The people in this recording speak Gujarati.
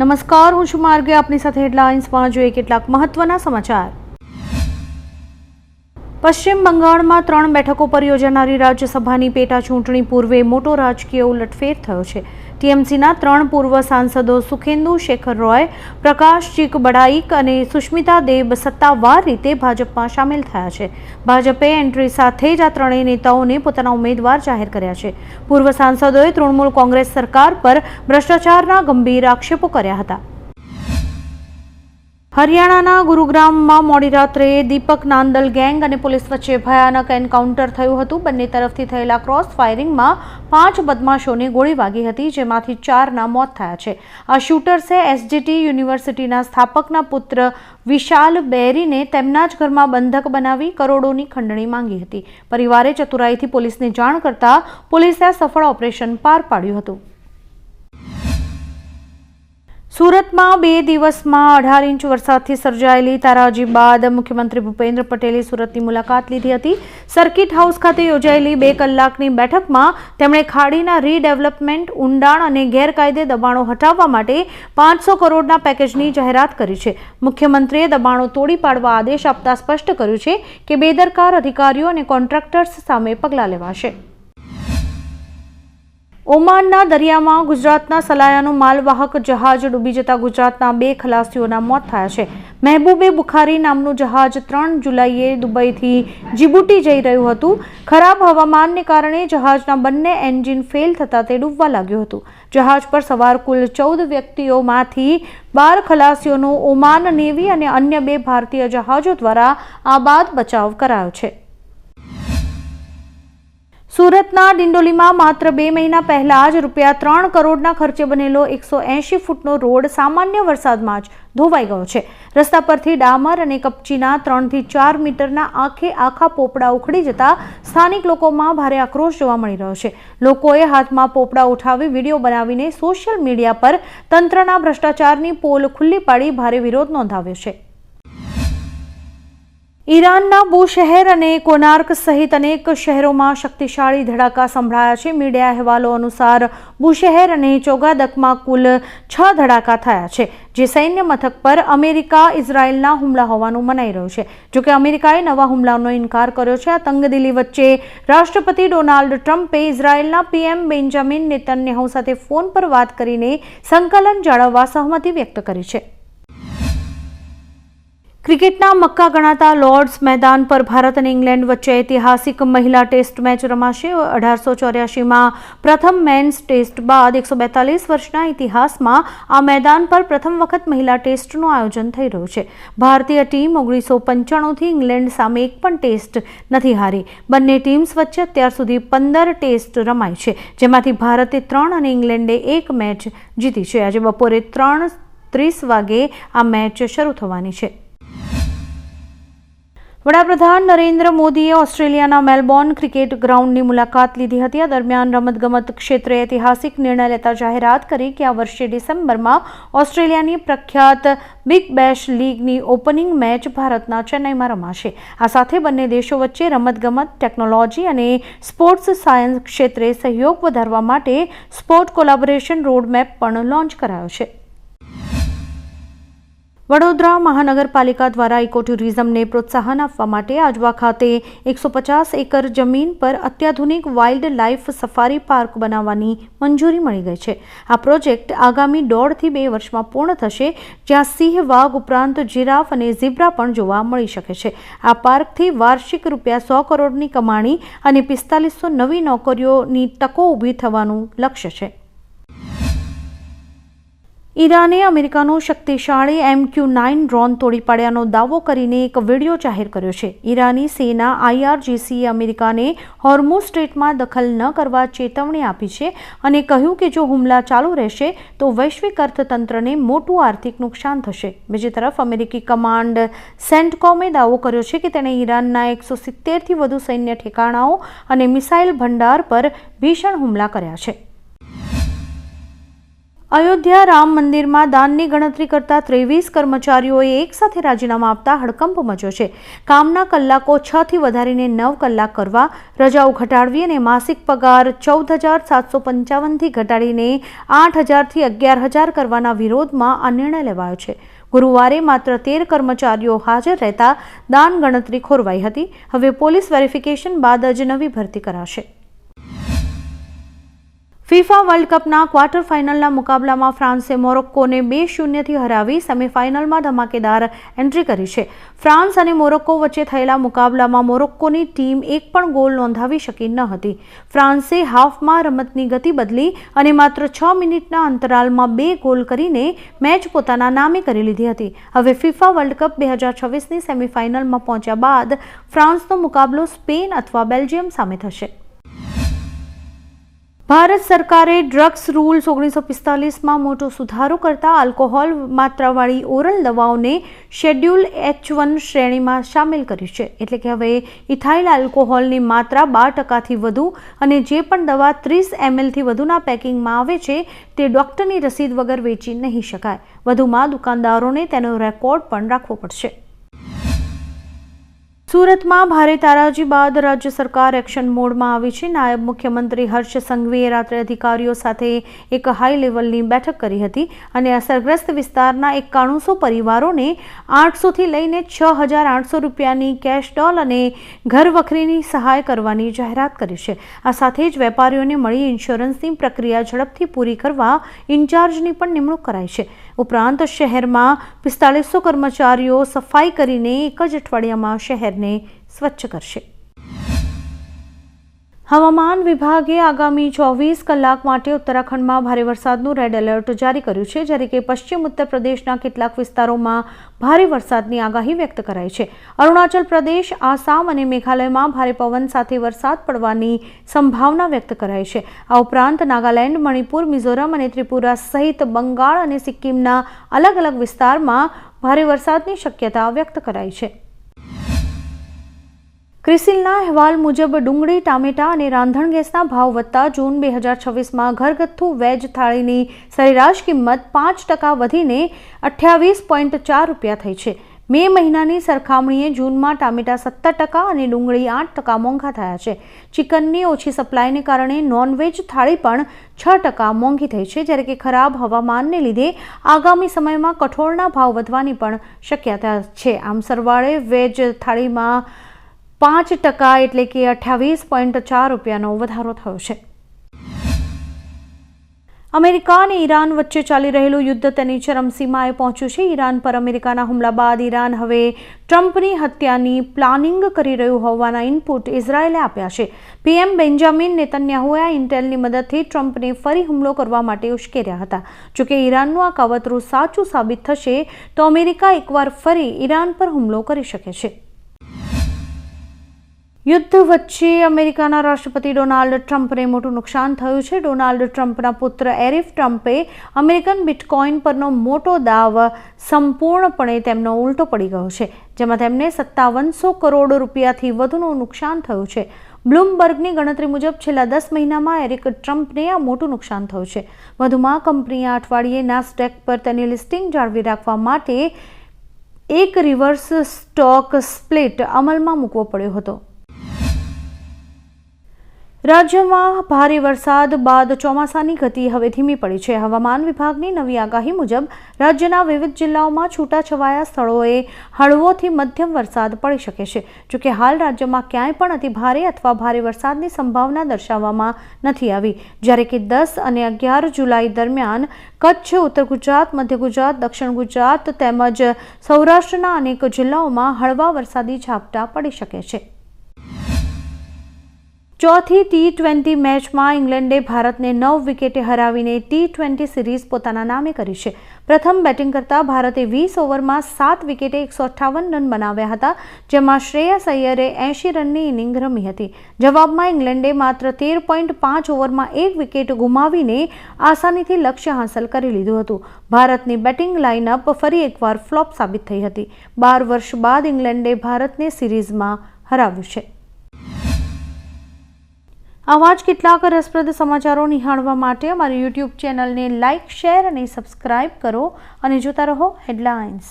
નમસ્કાર, હું છું માર્ગે. આપની સાથે હેડલાઇન્સમાં જોઈએ કેટલાક મહત્વના સમાચાર. પશ્ચિમ બંગાળમાં 3 બેઠકો પર યોજાનારી રાજ્યસભાની પેટા ચૂંટણી પૂર્વે મોટો રાજકીય ઉલટફેર થયો છે. ટીએમસીના 3 પૂર્વ સાંસદો સુખેન્દુ શેખર રોય, પ્રકાશ ચિકબડાઈક અને સુષ્મિતા દેબ સત્તાવાર રીતે ભાજપમાં સામેલ થયા છે. ભાજપે એન્ટ્રી સાથે જ આ ત્રણેય નેતાઓને પોતાના ઉમેદવાર જાહેર કર્યા છે. પૂર્વ સાંસદોએ તૃણમૂલ કોંગ્રેસ સરકાર પર ભ્રષ્ટાચારના ગંભીર આક્ષેપો કર્યા હતા. હરિયાણાના ગુરુગ્રામમાં મોડી રાત્રે દીપક નાંદલ ગેંગ અને પોલીસ વચ્ચે ભયાનક એન્કાઉન્ટર થયું હતું. બંને તરફથી થયેલા ક્રોસ ફાયરિંગમાં 5 બદમાશોને ગોળી વાગી હતી, જેમાંથી 4ના મોત થયા છે. આ શૂટર્સે એસજીટી યુનિવર્સિટીના સ્થાપકના પુત્ર વિશાલ બેરીને તેમના જ ઘરમાં બંધક બનાવી કરોડોની ખંડણી માંગી હતી. પરિવારે ચતુરાઈથી પોલીસને જાણ કરતા પોલીસે સફળ ઓપરેશન પાર પાડ્યું હતું. સુરતમાં 2 દિવસમાં 18 ઇંચ વરસાદથી સર્જાયેલી તારાજી બાદ મુખ્યમંત્રી ભૂપેન્દ્ર પટેલે સુરતની મુલાકાત લીધી હતી. સર્કિટ હાઉસ ખાતે યોજાયેલી 2 કલાકની બેઠકમાં તેમણે ખાડીના રીડેવલપમેન્ટ, ઊંડાણ અને ગેરકાયદે દબાણો હટાવવા માટે 500 કરોડના પેકેજની જાહેરાત કરી છે. મુખ્યમંત્રીએ દબાણો તોડી પાડવા આદેશ આપતા સ્પષ્ટ કર્યું છે કે બેદરકાર અધિકારીઓ અને કોન્ટ્રાક્ટર્સ સામે પગલાં લેવાશે. ઓમાનના દરિયામાં ગુજરાતના સલાયાનું માલવાહક જહાજ ડૂબી જતા ગુજરાતના 2 ખલાસીઓના મોત થયા છે. મહેબૂબે બુખારી નામનું જહાજ 3 જુલાઈએ દુબઈથી જીબુટી જઈ રહ્યું હતું. ખરાબ હવામાનને કારણે જહાજના બંને એન્જિન ફેલ થતાં તે ડૂબવા લાગ્યું હતું. જહાજ પર સવાર કુલ 14 વ્યક્તિઓમાંથી 12 ખલાસીઓનો ઓમાન નેવી અને અન્ય 2 ભારતીય જહાજો દ્વારા આબાદ બચાવ કરાયો છે. સુરતના ડિંડોલીમાં માત્ર 2 મહિના પહેલા જ ₹3 કરોડના ખર્ચે બનેલો 180 ફૂટનો રોડ સામાન્ય વરસાદમાં જ ધોવાઈ ગયો છે. રસ્તા પરથી ડામર અને કપચીના 3 થી 4 મીટરના આખા પોપડા ઉખડી જતા સ્થાનિક લોકોમાં ભારે આક્રોશ જોવા મળી રહ્યો છે. લોકોએ હાથમાં પોપડા ઉઠાવી વિડીયો બનાવીને સોશિયલ મીડિયા પર તંત્રના ભ્રષ્ટાચારની પોલ ખુલ્લી પાડી ભારે વિરોધ નોંધાવ્યો છે. ઈરાનના બુશહેર અને કોનાર્ક સહિત અનેક શહેરોમાં શક્તિશાળી ધડાકા સંભળાયા છે. મીડિયા અહેવાલો અનુસાર બુશહેર અને ચોગાદકમાં કુલ 6 ધડાકા થયા છે, જે સૈન્ય મથક પર અમેરિકા ઇઝરાયલના હુમલા હોવાનું મનાઈ રહ્યું છે. જોકે અમેરિકાએ નવા હુમલાનો ઇનકાર કર્યો છે. આ તંગદિલી વચ્ચે રાષ્ટ્રપતિ ડોનાલ્ડ ટ્રમ્પે ઇઝરાયલના પીએમ બેન્જામિન નેતન્યાહુ સાથે ફોન પર વાત કરીને સંકલન જાળવવા સહમતિ વ્યક્ત કરી છે. ક્રિકેટના મક્કા ગણાતા લોર્ડ્સ મેદાન પર ભારત અને ઇંગ્લેન્ડ વચ્ચે ઐતિહાસિક મહિલા ટેસ્ટ મેચ રમાશે. 1884માં પ્રથમ મેન્સ ટેસ્ટ બાદ 142 વર્ષના ઇતિહાસમાં આ મેદાન પર પ્રથમ વખત મહિલા ટેસ્ટનું આયોજન થઈ રહ્યું છે. ભારતીય ટીમ 1995થી ઇંગ્લેન્ડ સામે એક પણ ટેસ્ટ નથી હારી. બંને ટીમ્સ વચ્ચે અત્યાર સુધી 15 ટેસ્ટ રમાઈ છે, જેમાંથી ભારતે 3 અને ઇંગ્લેન્ડે 1 મેચ જીતી છે. આજે બપોરે 3:30 વાગે આ મેચ શરૂ થવાની છે. વડાપ્રધાન નરેન્દ્ર મોદીએ ઓસ્ટ્રેલિયાના મેલબોર્ન ક્રિકેટ ગ્રાઉન્ડની મુલાકાત લીધી હતી. આ દરમિયાન રમતગમત ક્ષેત્રે ઐતિહાસિક નિર્ણય લેતા જાહેરાત કરી કે આ વર્ષે ડિસેમ્બરમાં ઓસ્ટ્રેલિયાની પ્રખ્યાત બિગ બેશ લીગની ઓપનિંગ મેચ ભારતના ચેન્નઈમાં રમાશે. આ સાથે બંને દેશો વચ્ચે રમતગમત, ટેકનોલોજી અને સ્પોર્ટ્સ સાયન્સ ક્ષેત્રે સહયોગ વધારવા માટે સ્પોર્ટ કોલેબોરેશન રોડમેપ પણ લોન્ચ કરાયો છે. વડોદરા મહાનગરપાલિકા દ્વારા ઇકો ટુરિઝમને પ્રોત્સાહન આપવા માટે આજવા ખાતે 150 એકર જમીન પર અત્યાધુનિક વાઇલ્ડ લાઇફ સફારી પાર્ક બનાવવાની મંજૂરી મળી ગઈ છે. આ પ્રોજેક્ટ આગામી 1.5 થી 2 વર્ષમાં પૂર્ણ થશે, જ્યાં સિંહ, વાઘ ઉપરાંત જીરાફ અને ઝીબ્રા પણ જોવા મળી શકે છે. આ પાર્કથી વાર્ષિક ₹100 કરોડની કમાણી અને 4500 નવી નોકરીઓની તકો ઊભી થવાનું લક્ષ્ય છે. ઈરાને અમેરિકાનું શક્તિશાળી MQ-9 ડ્રોન તોડી પાડ્યાનો દાવો કરીને એક વિડીયો જાહેર કર્યો છે. ઈરાની સેના IRGCએ અમેરિકાને હોર્મુઝ સ્ટ્રેટમાં દખલ ન કરવા ચેતવણી આપી છે અને કહ્યું કે જો હુમલા ચાલુ રહેશે તો વૈશ્વિક અર્થતંત્રને મોટું આર્થિક નુકસાન થશે. બીજી તરફ અમેરિકી કમાન્ડ સેન્ટકોમે દાવો કર્યો છે કે તેણે ઈરાનના 170થી વધુ સૈન્ય ઠેકાણાઓ અને મિસાઇલ ભંડાર પર ભીષણ હુમલા કર્યા છે. અયોધ્યા રામ મંદિરમાં દાનની ગણતરી કરતા 23 કર્મચારીઓએ એકસાથે રાજીનામા આપતા હડકંપ મચ્યો છે. કામના કલાકો 6 થી વધારીને 9 કલાક કરવા, રજાઓ ઘટાડવી અને માસિક પગાર 14,755 થી ઘટાડીને 8,000 થી 11,000 કરવાના વિરોધમાં આ નિર્ણય લેવાયો છે. ગુરુવારે માત્ર 13 કર્મચારીઓ હાજર રહેતા દાન ગણતરી ખોરવાઈ હતી. હવે પોલીસ વેરિફિકેશન બાદ જ નવી ભરતી કરાશે. ફિફા વર્લ્ડ કપના ક્વાર્ટર ફાઇનલના મુકાબલામાં ફ્રાન્સે મોરોક્કોને 2-0 થી હરાવી સેમીફાઇનલમાં ધમાકેદાર એન્ટ્રી કરી છે. ફ્રાન્સ અને મોરોક્કો વચ્ચે થયેલા મુકાબલામાં મોરોક્કોની ટીમ એક પણ ગોલ નોંધાવી શકી ન હતી. ફ્રાન્સે હાફમાં રમતની ગતિ બદલી અને માત્ર 6 મિનિટના અંતરાલમાં 2 ગોલ કરીને મેચ પોતાના નામે કરી લીધી હતી. હવે ફિફા વર્લ્ડ કપ 2026ની સેમીફાઇનલમાં પહોંચ્યા બાદ ફ્રાન્સનો મુકાબલો સ્પેન અથવા બેલ્જિયમ સામે થશે. ભારત સરકારે ડ્રગ્સ રૂલ્સ 1945માં મોટો સુધારો કરતા આલ્કોહોલ માત્રાવાળી ઓરલ દવાઓને શેડ્યુલ H1 શ્રેણીમાં સામેલ કરી છે. એટલે કે હવે ઇથાઇલ આલ્કોહોલની માત્રા 12%થી વધુ અને જે પણ દવા 30 ml થી વધુના પેકિંગમાં આવે છે તે ડોક્ટરની રસીદ વગર વેચી નહીં શકાય. વધુમાં દુકાનદારોને તેનો રેકોર્ડ પણ રાખવો પડશે. સુરતમાં ભારે તારાજી બાદ રાજ્ય સરકાર એક્શન મોડમાં આવી છે. નાયબ મુખ્યમંત્રી હર્ષ સંઘવીએ રાત્રે અધિકારીઓ સાથે એક હાઈ લેવલની બેઠક કરી હતી અને અસરગ્રસ્ત વિસ્તારના 9100 પરિવારોને 800 થી લઈને 6,800 રૂપિયાની કેશ ડોલ અને ઘરવખરીની સહાય કરવાની જાહેરાત કરી છે. આ સાથે જ વેપારીઓને મળી ઇન્સ્યોરન્સની પ્રક્રિયા ઝડપથી પૂરી કરવા ઇન્ચાર્જની પણ નિમણૂક કરાઈ છે. ઉપરાંત શહેરમાં 4500 કર્મચારીઓ સફાઈ કરીને એક જ અઠવાડિયામાં શહેરને સ્વચ્છ કરશે. હવામાન વિભાગે આગામી 24 કલાક માટે ઉત્તરાખંડમાં ભારે વરસાદનું રેડ એલર્ટ જારી કર્યું છે, જ્યારે કે પશ્ચિમ ઉત્તર પ્રદેશના કેટલાક વિસ્તારોમાં ભારે વરસાદની આગાહી વ્યક્ત કરાઈ છે. અરુણાચલ પ્રદેશ, આસામ અને મેઘાલયમાં ભારે પવન સાથે વરસાદ પડવાની સંભાવના વ્યક્ત કરાઈ છે. આ ઉપરાંત નાગાલેન્ડ, મણિપુર, મિઝોરમ અને ત્રિપુરા સહિત બંગાળ અને સિક્કિમના અલગ અલગ વિસ્તારમાં ભારે વરસાદની શક્યતા વ્યક્ત કરાઈ છે. ક્રિસિલના અહેવાલ મુજબ ડુંગળી, ટામેટા અને રાંધણ ગેસના ભાવ વધતા જૂન 2026માં ઘરગથ્થુ વેજ થાળીની સરેરાશ કિંમત 5% વધીને 28.4 રૂપિયા થઈ છે. મે મહિનાની સરખામણીએ જૂનમાં ટામેટા 17% અને ડુંગળી 8% મોંઘા થયા છે. ચિકનની ઓછી સપ્લાયને કારણે નોનવેજ થાળી પણ 6% મોંઘી થઈ છે, જ્યારે કે ખરાબ હવામાનને લીધે આગામી સમયમાં કઠોળના ભાવ વધવાની પણ શક્યતા છે. આમ સરવાળે વેજ થાળીમાં 5% એટલે કે 28.4 રૂપિયાનો વધારો થયો છે. અમેરિકા અને ઈરાન વચ્ચે ચાલી રહેલું યુદ્ધ તેની ચરમસીમાએ પહોંચ્યું છે. ઈરાન પર અમેરિકાના હુમલા બાદ ઈરાન હવે ટ્રમ્પની હત્યાની પ્લાનિંગ કરી રહ્યું હોવાના ઇનપુટ ઇઝરાયેલે આપ્યા છે. પીએમ બેન્જામિન નેતન્યાહુએ આ ઇન્ટેલની મદદથી ટ્રમ્પને ફરી હુમલો કરવા માટે ઉશ્કેર્યા હતા. જોકે ઈરાનનું આ કાવતરું સાચું સાબિત થશે તો અમેરિકા એકવાર ફરી ઈરાન પર હુમલો કરી શકે છે. યુદ્ધ વચ્ચે અમેરિકાના રાષ્ટ્રપતિ ડોનાલ્ડ ટ્રમ્પને મોટું નુકસાન થયું છે. ડોનાલ્ડ ટ્રમ્પના પુત્ર એરિક ટ્રમ્પે અમેરિકન બિટકોઇન પરનો મોટો દાવ સંપૂર્ણપણે તેમનો ઉલટો પડી ગયો છે, જેમાં તેમને 5700 કરોડ રૂપિયાથી વધુનું નુકસાન થયું છે. બ્લૂમબર્ગની ગણતરી મુજબ છેલ્લા 10 મહિનામાં એરિક ટ્રમ્પને આ મોટું નુકસાન થયું છે. વધુમાં કંપનીએ આ અઠવાડિયે નાસ્ડેક પર તેની લિસ્ટિંગ જાળવી રાખવા માટે એક રિવર્સ સ્ટોક સ્પ્લિટ અમલમાં મૂકવો પડ્યો હતો. રાજ્યમાં ભારે વરસાદ બાદ ચોમાસાની ગતિ હવે ધીમી પડી છે. હવામાન વિભાગની નવી આગાહી મુજબ રાજ્યના વિવિધ જિલ્લાઓમાં છૂટાછવાયા સ્થળોએ હળવોથી મધ્યમ વરસાદ પડી શકે છે. જોકે હાલ રાજ્યમાં ક્યાંય પણ અતિભારે અથવા ભારે વરસાદની સંભાવના દર્શાવવામાં નથી આવી, જ્યારે કે 10 અને 11 જુલાઈ દરમિયાન કચ્છ, ઉત્તર ગુજરાત, મધ્ય ગુજરાત, દક્ષિણ ગુજરાત તેમજ સૌરાષ્ટ્રના અનેક જિલ્લાઓમાં હળવા વરસાદી ઝાપટા પડી શકે છે. ચોથી T20 મેચમાં ઇંગ્લેન્ડે ભારતને 9 વિકેટે હરાવીને T20 સિરીઝ પોતાના નામે કરી છે. પ્રથમ બેટિંગ કરતા ભારતે 20 ઓવરમાં 7 વિકેટે 158 રન બનાવ્યા હતા, જેમાં શ્રેયસ અય્યરે 80 રનની ઇનિંગ રમી હતી. જવાબમાં ઇંગ્લેન્ડે માત્ર 13.5 ઓવરમાં 1 વિકેટ ગુમાવીને આસાનીથી લક્ષ્ય હાંસલ કરી લીધું હતું. ભારતની બેટિંગ લાઇનઅપ ફરી એકવાર ફ્લોપ સાબિત થઈ હતી. 12 વર્ષ બાદ ઇંગ્લેન્ડે ભારતને સિરીઝમાં હરાવ્યું છે. આવા જ કેટલાક રસપ્રદ સમાચારો નિહાળવા માટે અમારી યુટ્યુબ ચેનલને લાઇક, શેર અને સબસ્ક્રાઇબ કરો અને જોતા રહો હેડલાઇન્સ.